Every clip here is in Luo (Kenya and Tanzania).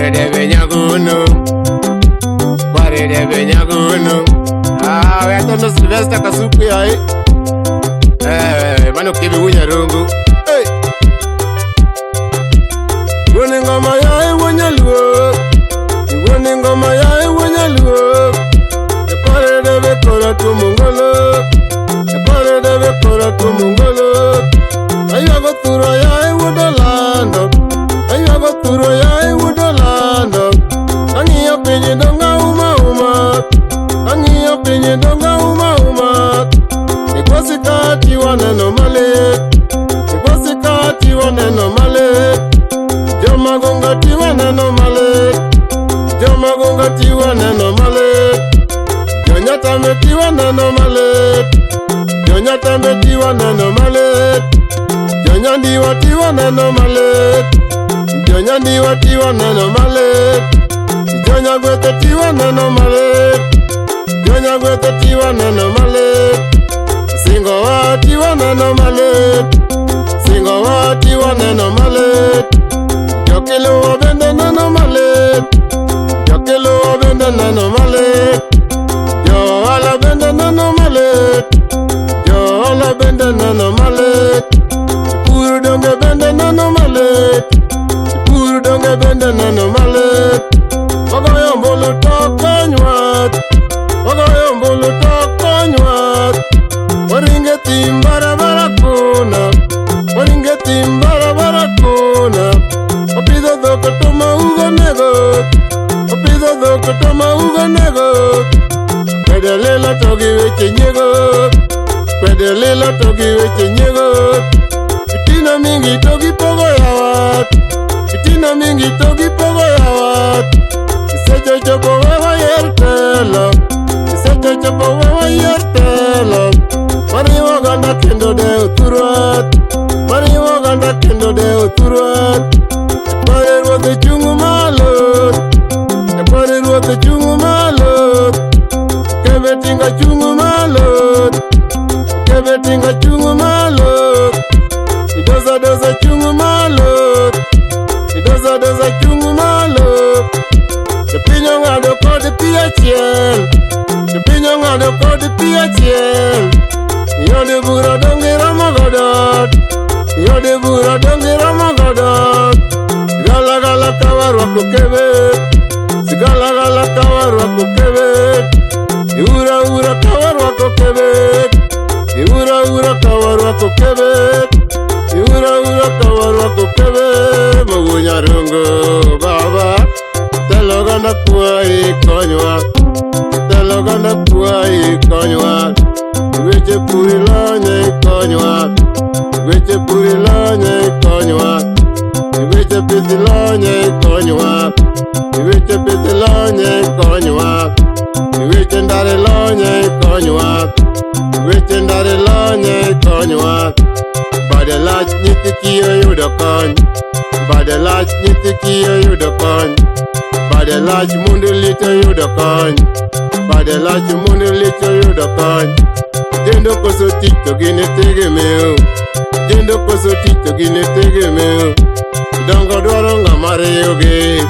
Kware Debe Nyaguno. Kware Debe Nyaguno. We are done Sylvester Kasuku ai. Mano Okebe Wunyarungu. Hey. Wone ngoma ya Wunyaluo. Wone ngoma ya Wunyaluo. Kware Debe kora tumungolo. Kware Debe kora tumungolo. Ayago turo ya Wudolando. Ayago turo ya Wudolando. Angiyo penye donga uma uma. Angiyo penye donga uma uma. Ikwasikati waneno male. Ikwasikati waneno male. Joma gongati waneno male. Joma gongati waneno male. Jonyata meti waneno male. Jonyata meti waneno male. Jonyandi wati waneno male. Jonyandi wati waneno male. Jonyagwete ti waneno male. Jonyagwete ti waneno male. Singo wati waneno male. Singo wati waneno male. Jokelo wabende neno male. Jokelo wabende neno male. Jo ala bende neno male. Jo ala bende neno male. Puru donge bende neno male. Puru donge bende neno male. Ogoyo mbulu toko nywat. Ogoyo mbulu toko nywat. Waringe timbara barakuna. Waringe timbara barakuna. Opido doko toma ugo nego. Opido doko toma ugo nego. Kwedelela togi weche nyego. Kwedelela togi weche nyego. Fitina mingi togi pogo yawat. Fitina mingi togi pogo yawat. Isecho chopo wewa yertelo. Isecho chopo wewa yertelo. Mariwo ganda kendo de uturuat. Mariwo ganda kendo de uturuat. Pare ruote chungu malot. Pare ruote chungu malot. Okebe tinga chungu malot. Okebe tinga chungu malot. Idoza doza chungu malot. Idoza doza chungu malot. Pinyo ngado kode pia chiel. Pinyo ngado kode pia chiel. Yode bura dongira magodot. Yode bura dongira magodot. Gala gala kawaru Okebe. Sigala gala kawaru Okebe. Ura ura kawaru Okebe. Ura ura kawaru Okebe. Ura ura kawaru Okebe. Mugunyarungu baba. Teloganda kuai konywa. Teloganda kuai konywa. Weche puri lonye konywa. Weche puri lonye konywa. Weche piti lonye konywa. Weche piti lonye konywa. Weche ndare lonye konywa. Weche ndare lonye konywa. Bade lach nyiti kiyo yudo kony. Bade lach nyiti kiyo yudo kony. Bade lach mundu lito yudo kony. Bade lach mundu lito yudo kony. Jendo koso tito gine tege meu. Jendo koso tito gine tege meu. Dongo dwaro ngamare yoge.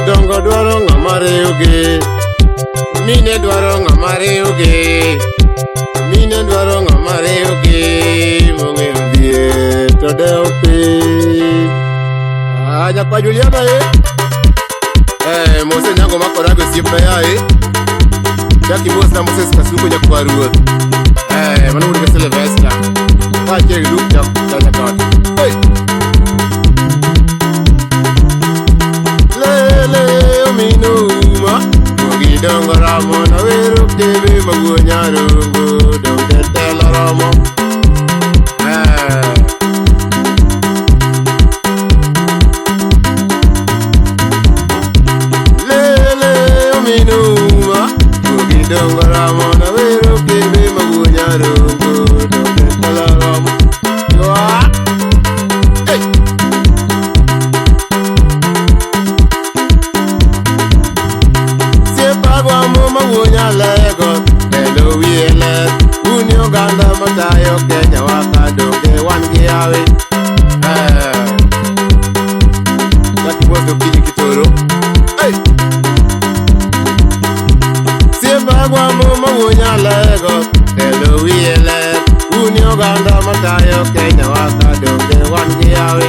Dongo dwaro ngamare yoge. Mine dwaro ngamare yoge. Mine dwaro ngamare yoge. Monge mbie tode ope. Nyakwa Juliana Mose nyango makorago sipa ya Jaki Mose Moses Kasuku Nyakwar Manu uri kesele vesta Kache group Nyakwar Lele ominuma Mugi dongo ramo na weru Okebe magunyarungu Dondetela ramo Dongo ramo na weru Okebe magunyarungu Dondetela ramo Yoa Hey Siepagwa muma wunyalego Hello wiele Unyo ganda matayo Kenya wakadoge wangi yawe Jaki Bozo Kili Kitoro yo Kenya waka donge wan gi yawe.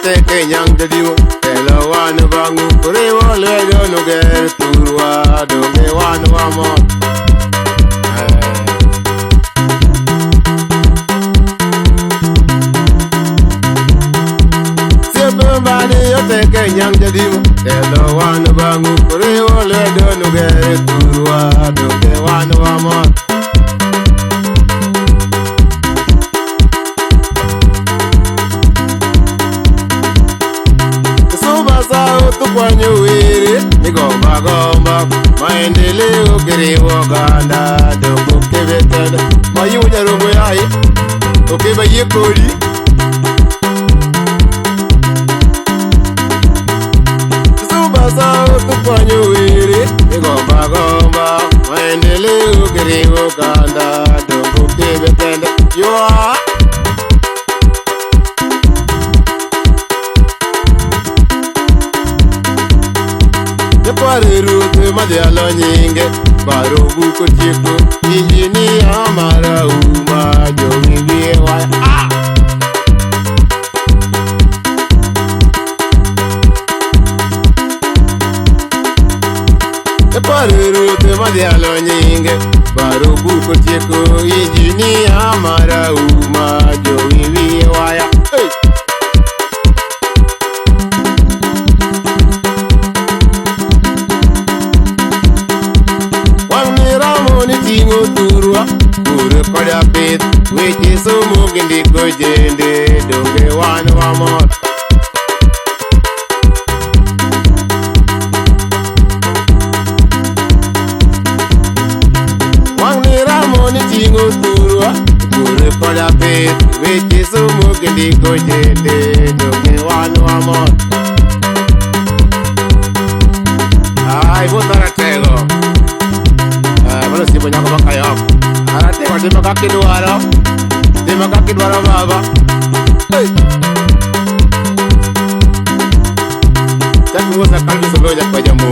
Take young the deal, tell one of Bangu, Korewa, Ledo, no get Turwa, don't get one more. Somebody, you take young the deal, tell one of Bangu, Korewa, Ledo, no get Turwa, don't get one more. Kwanyu wiri, migomba gomba, maendeleo kiriwo ganda, dongo Okebe tena, mayunya rungu yai, Okebe yekori. Subasa kwanyu wiri, migomba gomba, maendeleo kiriwo ganda, dongo Okebe tena, yoa. Rute madialo nyinge baro buko chieko injini amara uma jogi vie waya rute madialo nyinge baro buko chieko injini amara uma jogi vie waya Tingo turwa, kure koda pit, weche somo gindi kojende, donge wan wamot. Wang ni ramoni tingo turwa, kure koda pit, weche somo gindi kojende, donge wan wamot. Ay, botara tego. Bueno, si punya kau pakai apa? Ada tengok di kaki dua baba. Hey, saya mau sekali sebelumnya kau jamu.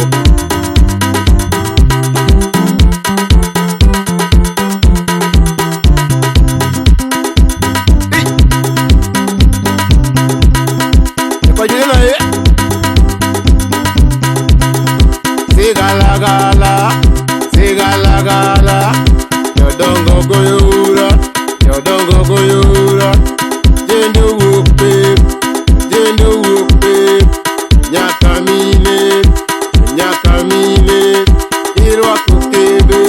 Kau jadi lah ya? Segala-gala. Gala, yodongo goyura, jendo wupe, nyakamine, irwa kokebe,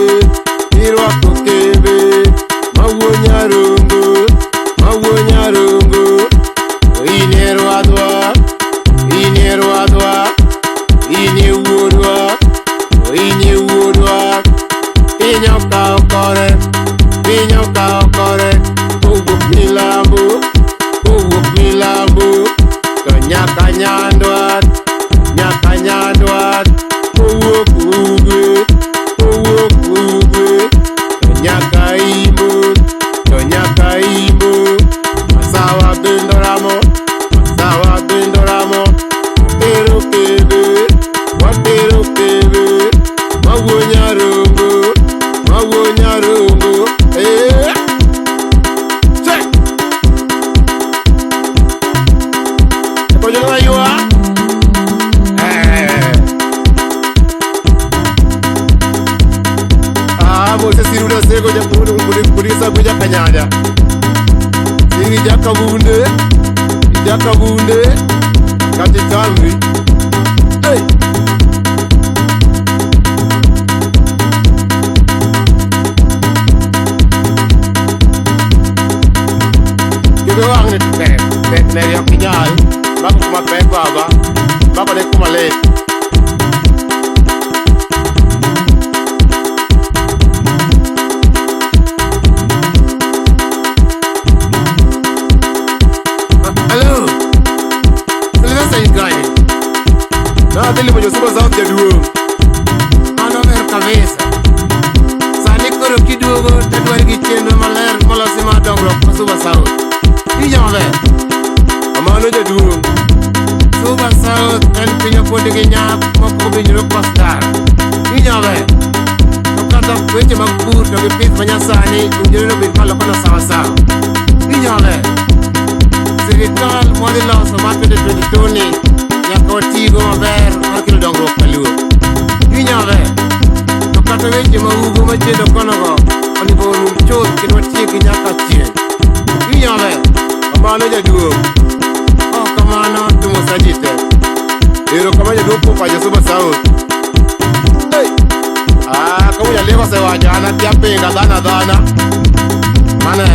mawonyarungu, inerwadwa, inewudwa, Pinyoka okore, uguk milambu, nyaka nyandwat, uguk ugwe, nyaka imbu, masawa bindoramo, watero kebe, mawonyarungu, check. Kau jangan ayu ah. Bose siruda sego jakuru kulisa kuja kanyanya. Siri jakabunde, kati tamri. Hey. Bewang ni tek neri yok Nyale, baku kuma pek baba, baku dek kuma le. Hello, selesai guy. Na dele mo josuba sauti ya duo. Ano ver cabeza. Sani koro kidogo, tatuari kicheno maler, kola sima dongro, masuba sauti. Nyale, amano jadi Suba South and Pinyo kuonde gi nyak moko winjore pastar. Inyore. To kata weche mag pur to gi pith manyasani winjore obed malokona sawasawa. Inyore. Sirikal modhi loso mar 2022 ni nyaka otigo maber mar kelo dongruok kaluo. Inyore. To kata weche maugo machendo konogo onego orum chuth kendo watieki nyaka chieng'. Inyore. Kamano jaduong'. Kamano tumo sajite. Ero kama jaduong' popa jasuba saut. Kamu ya lego se waja na kia pinga dhana. Mane